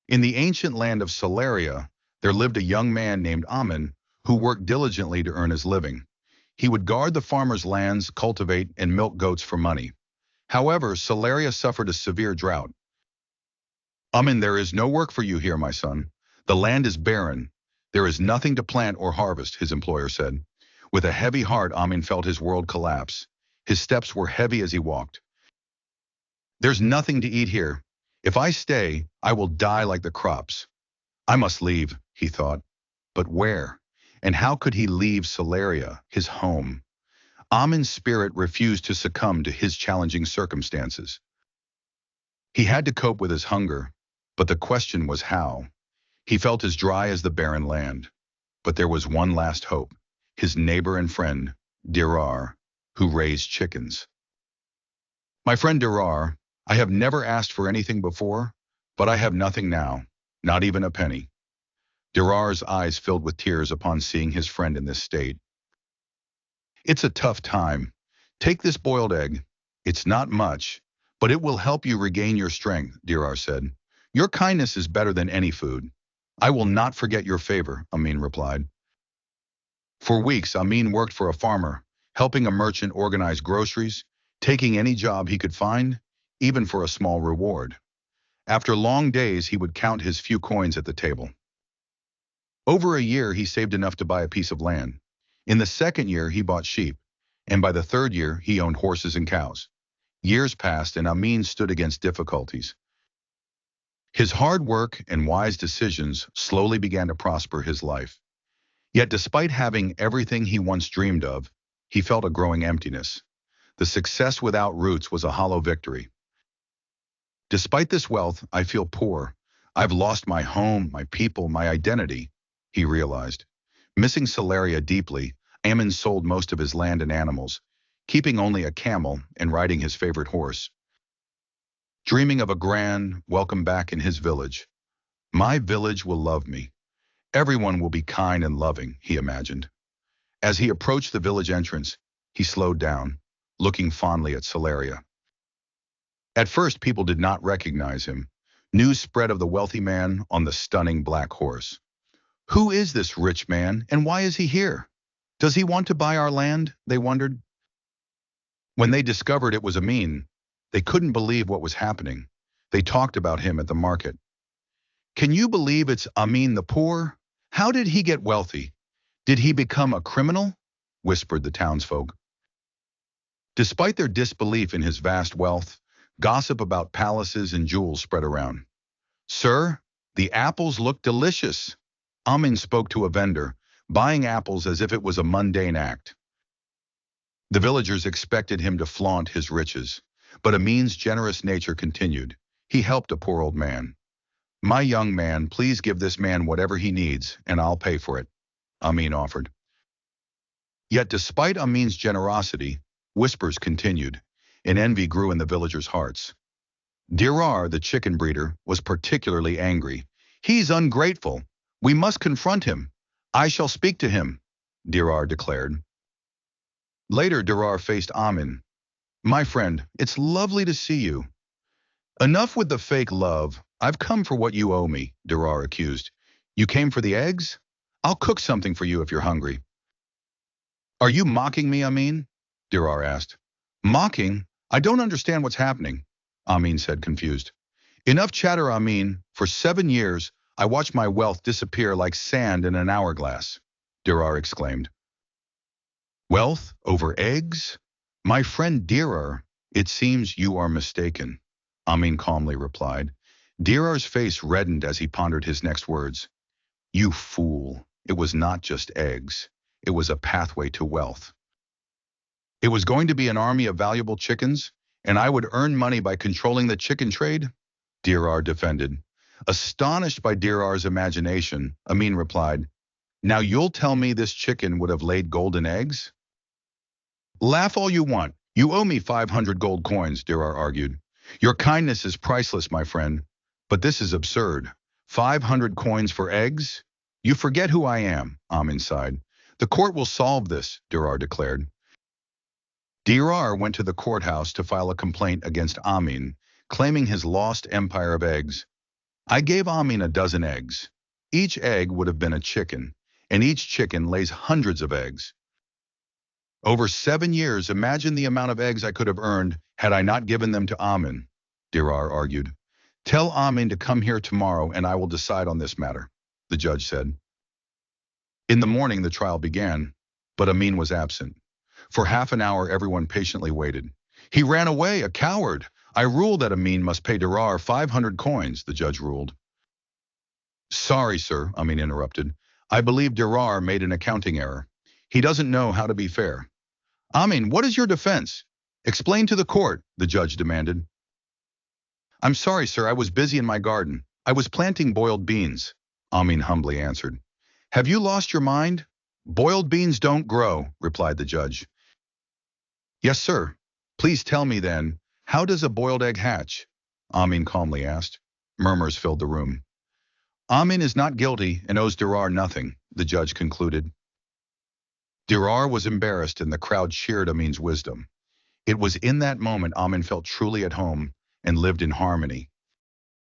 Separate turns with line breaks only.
In the ancient land of Celeria, there lived a young man named Amun who worked diligently to earn his living. He would guard the farmers' lands, cultivate, and milk goats for money. However, Celeria suffered a severe drought. Amun, there is no work for you here, my son. The land is barren. There is nothing to plant or harvest, his employer said. With a heavy heart, Amun felt his world collapse. His steps were heavy as he walked. There's nothing to eat here. If I stay, I will die like the crops. I must leave, he thought. But where? And how could he leave Celeria, his home? Amun's spirit refused to succumb to his challenging circumstances. He had to cope with his hunger, but the question was how. He felt as dry as the barren land. But there was one last hope, his neighbor and friend, Dirar, who raised chickens. My friend Dirar, I have never asked for anything before, but I have nothing now, not even a penny. Dirar's eyes filled with tears upon seeing his friend in this state. It's a tough time. Take this boiled egg. It's not much, but it will help you regain your strength, Dirar said. Your kindness is better than any food. I will not forget your favor, Amin replied. For weeks, Amin worked for a farmer, helping a merchant organize groceries, taking any job he could find, even for a small reward. After long days, he would count his few coins at the table. Over a year, he saved enough to buy a piece of land. In the second year, he bought sheep, and by the third year, he owned horses and cows. Years passed, and Amin stood against difficulties. His hard work and wise decisions slowly began to prosper his life. Yet despite having everything he once dreamed of, he felt a growing emptiness. The success without roots was a hollow victory. Despite this wealth, I feel poor. I've lost my home, my people, my identity, he realized. Missing Celeria deeply, Ammon sold most of his land and animals, keeping only a camel and riding his favorite horse. Dreaming of a grand welcome back in his village. My village will love me. Everyone will be kind and loving, he imagined. As he approached the village entrance, he slowed down, looking fondly at Celeria. At first, people did not recognize him. News spread of the wealthy man on the stunning black horse. Who is this rich man, and why is he here? Does he want to buy our land? They wondered. When they discovered it was Amin, they couldn't believe what was happening. They talked about him at the market. Can you believe it's Amin the poor? How did he get wealthy? Did he become a criminal? Whispered the townsfolk. Despite their disbelief in his vast wealth, gossip about palaces and jewels spread around. Sir, the apples look delicious. Amin spoke to a vendor, buying apples as if it was a mundane act. The villagers expected him to flaunt his riches, but Amin's generous nature continued. He helped a poor old man. My young man, please give this man whatever he needs, and I'll pay for it, Amin offered. Yet despite Amin's generosity, whispers continued, and envy grew in the villagers' hearts. Dirar, the chicken breeder, was particularly angry. He's ungrateful. We must confront him. I shall speak to him, Dirar declared. Later, Dirar faced Amin. My friend, it's lovely to see you. Enough with the fake love. I've come for what you owe me, Dirar accused. You came for the eggs? I'll cook something for you if you're hungry. Are you mocking me, Amin? Dirar asked. Mocking? I don't understand what's happening, Amin said, confused. Enough chatter, Amin. For 7 years, I watched my wealth disappear like sand in an hourglass, Dirar exclaimed. Wealth over eggs? My friend Dirar, it seems you are mistaken, Amin calmly replied. Dirar's face reddened as he pondered his next words. You fool, it was not just eggs. It was a pathway to wealth. It was going to be an army of valuable chickens, and I would earn money by controlling the chicken trade, Dirar defended. Astonished by Dirar's imagination, Amin replied, Now you'll tell me this chicken would have laid golden eggs? Laugh all you want. You owe me 500 gold coins, Dirar argued. Your kindness is priceless, my friend, but this is absurd. 500 coins for eggs? You forget who I am, Amin sighed. The court will solve this, Dirar declared. Dirar went to the courthouse to file a complaint against Amin, claiming his lost empire of eggs. I gave Amin a dozen eggs. Each egg would have been a chicken, and each chicken lays hundreds of eggs. Over 7 years, imagine the amount of eggs I could have earned had I not given them to Amin, Dirar argued. Tell Amin to come here tomorrow and I will decide on this matter, the judge said. In the morning, the trial began, but Amin was absent. For half an hour, everyone patiently waited. He ran away, a coward. I rule that Amin must pay Dirar 500 coins, the judge ruled. Sorry, sir, Amin interrupted. I believe Dirar made an accounting error. He doesn't know how to be fair. Amin, what is your defense? Explain to the court, the judge demanded. I'm sorry, sir, I was busy in my garden. I was planting boiled beans, Amin humbly answered. Have you lost your mind? Boiled beans don't grow, replied the judge. Yes, sir. Please tell me then, how does a boiled egg hatch? Amin calmly asked. Murmurs filled the room. Amin is not guilty and owes Dirar nothing, the judge concluded. Dirar was embarrassed and the crowd cheered Amin's wisdom. It was in that moment Amin felt truly at home and lived in harmony